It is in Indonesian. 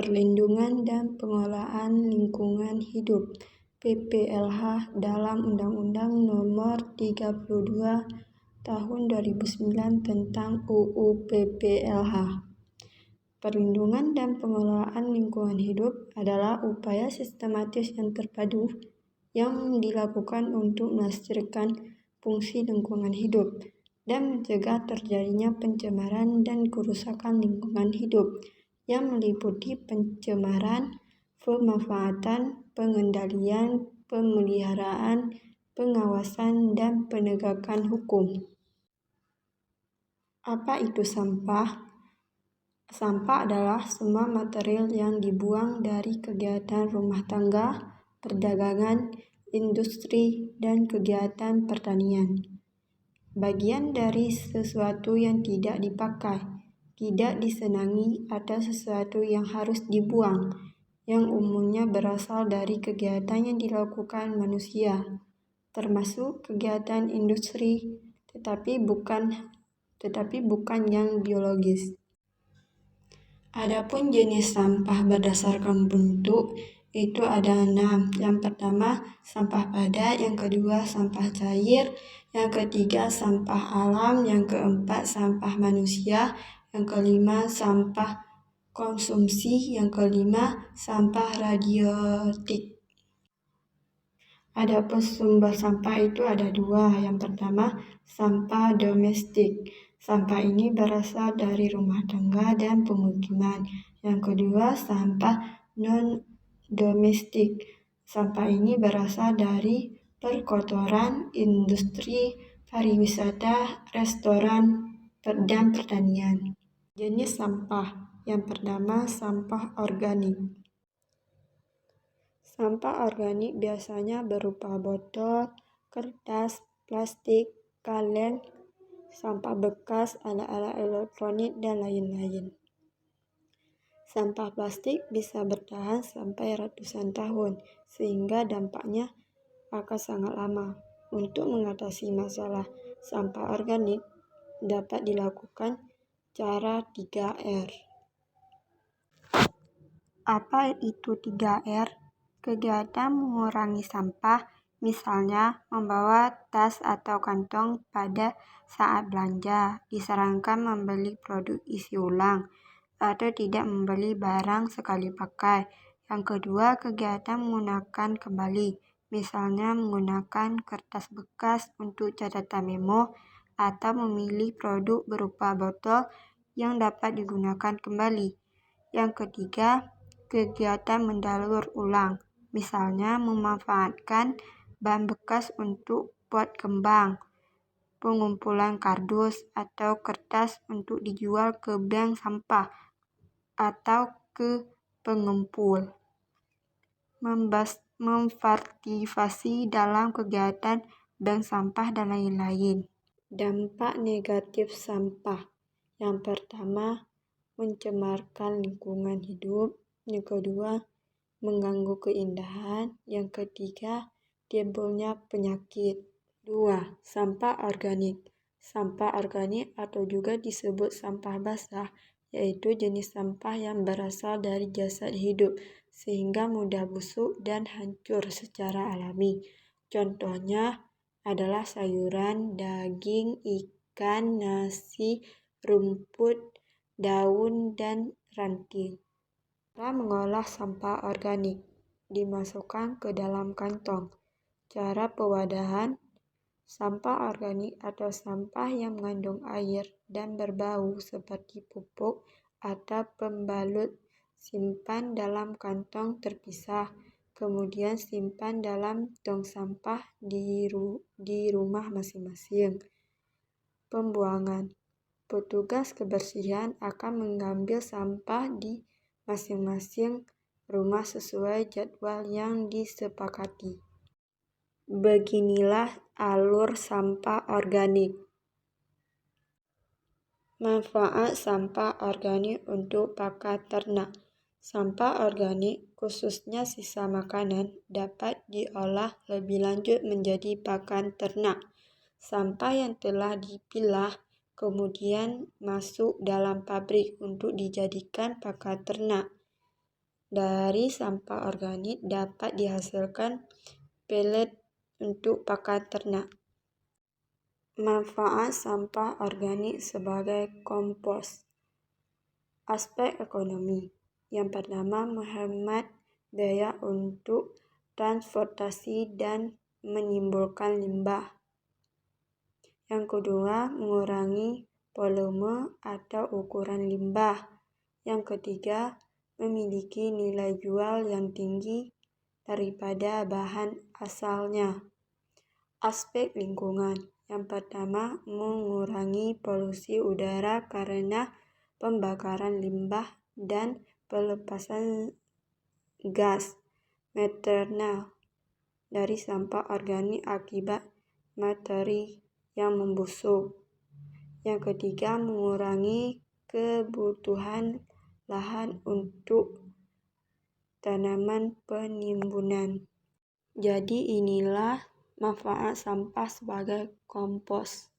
Perlindungan dan Pengelolaan Lingkungan Hidup (PPLH) dalam Undang-Undang Nomor 32 Tahun 2009 tentang UU PPLH. Perlindungan dan pengelolaan lingkungan hidup adalah upaya sistematis yang terpadu yang dilakukan untuk melestarikan fungsi lingkungan hidup dan mencegah terjadinya pencemaran dan kerusakan lingkungan hidup yang meliputi pencemaran, pemanfaatan, pengendalian, pemeliharaan, pengawasan, dan penegakan hukum. Apa itu sampah? Sampah adalah semua material yang dibuang dari kegiatan rumah tangga, perdagangan, industri, dan kegiatan pertanian. Bagian dari sesuatu yang tidak dipakai, tidak disenangi, atau sesuatu yang harus dibuang, yang umumnya berasal dari kegiatan yang dilakukan manusia, termasuk kegiatan industri, tetapi bukan yang biologis. Adapun jenis sampah berdasarkan bentuk itu ada 6. Yang pertama sampah padat, yang kedua sampah cair, yang ketiga sampah alam, yang keempat sampah manusia, yang kelima sampah konsumsi, yang kelima sampah radioaktif. Adapun sumber sampah itu ada 2. Yang pertama sampah domestik. Sampah ini berasal dari rumah tangga dan pemukiman. Yang kedua, sampah non-domestik. Sampah ini berasal dari perkotoran, industri, pariwisata, restoran, dan pertanian. Jenis sampah. Yang pertama, sampah organik. Sampah organik biasanya berupa botol, kertas, plastik, kaleng, sampah bekas, alat-alat elektronik, dan lain-lain. Sampah plastik bisa bertahan sampai ratusan tahun, sehingga dampaknya akan sangat lama. Untuk mengatasi masalah sampah organik, dapat dilakukan cara 3R. Apa itu 3R? Kegiatan mengurangi sampah, misalnya membawa tas atau kantong pada saat belanja, disarankan membeli produk isi ulang, atau tidak membeli barang sekali pakai. Yang kedua, kegiatan menggunakan kembali, misalnya menggunakan kertas bekas untuk catatan memo, atau memilih produk berupa botol yang dapat digunakan kembali. Yang ketiga, kegiatan mendaur ulang, misalnya memanfaatkan bahan bekas untuk pot kembang, pengumpulan kardus atau kertas untuk dijual ke bank sampah atau ke pengumpul, mempartisipasi dalam kegiatan bank sampah, dan lain-lain. Dampak negatif sampah. Yang pertama, mencemarkan lingkungan hidup. Yang kedua, mengganggu keindahan. Yang ketiga, timbulnya penyakit. 2. Sampah organik. Sampah organik atau juga disebut sampah basah, yaitu jenis sampah yang berasal dari jasad hidup, sehingga mudah busuk dan hancur secara alami. Contohnya adalah sayuran, daging, ikan, nasi, rumput, daun, dan ranting. Cara mengolah sampah organik. Dimasukkan ke dalam kantong. Cara pewadahan. Sampah organik atau sampah yang mengandung air dan berbau seperti pupuk atau pembalut simpan dalam kantong terpisah, kemudian simpan dalam tong sampah di rumah masing-masing. Pembuangan. Petugas kebersihan akan mengambil sampah di masing-masing rumah sesuai jadwal yang disepakati. Beginilah alur sampah organik. Manfaat sampah organik untuk pakan ternak. Sampah organik, khususnya sisa makanan, dapat diolah lebih lanjut menjadi pakan ternak. Sampah yang telah dipilah kemudian masuk dalam pabrik untuk dijadikan pakan ternak. Dari sampah organik dapat dihasilkan pelet untuk pakan ternak. Manfaat sampah organik sebagai kompos. Aspek ekonomi. Yang pertama, menghemat biaya untuk transportasi dan menimbulkan limbah. Yang kedua, mengurangi volume atau ukuran limbah. Yang ketiga, memiliki nilai jual yang tinggi daripada bahan asalnya. Aspek lingkungan. Yang pertama, mengurangi polusi udara karena pembakaran limbah dan pelepasan gas metana dari sampah organik akibat materi yang membusuk. Yang ketiga, mengurangi kebutuhan lahan untuk tanaman penimbunan. Jadi inilah manfaat sampah sebagai kompos.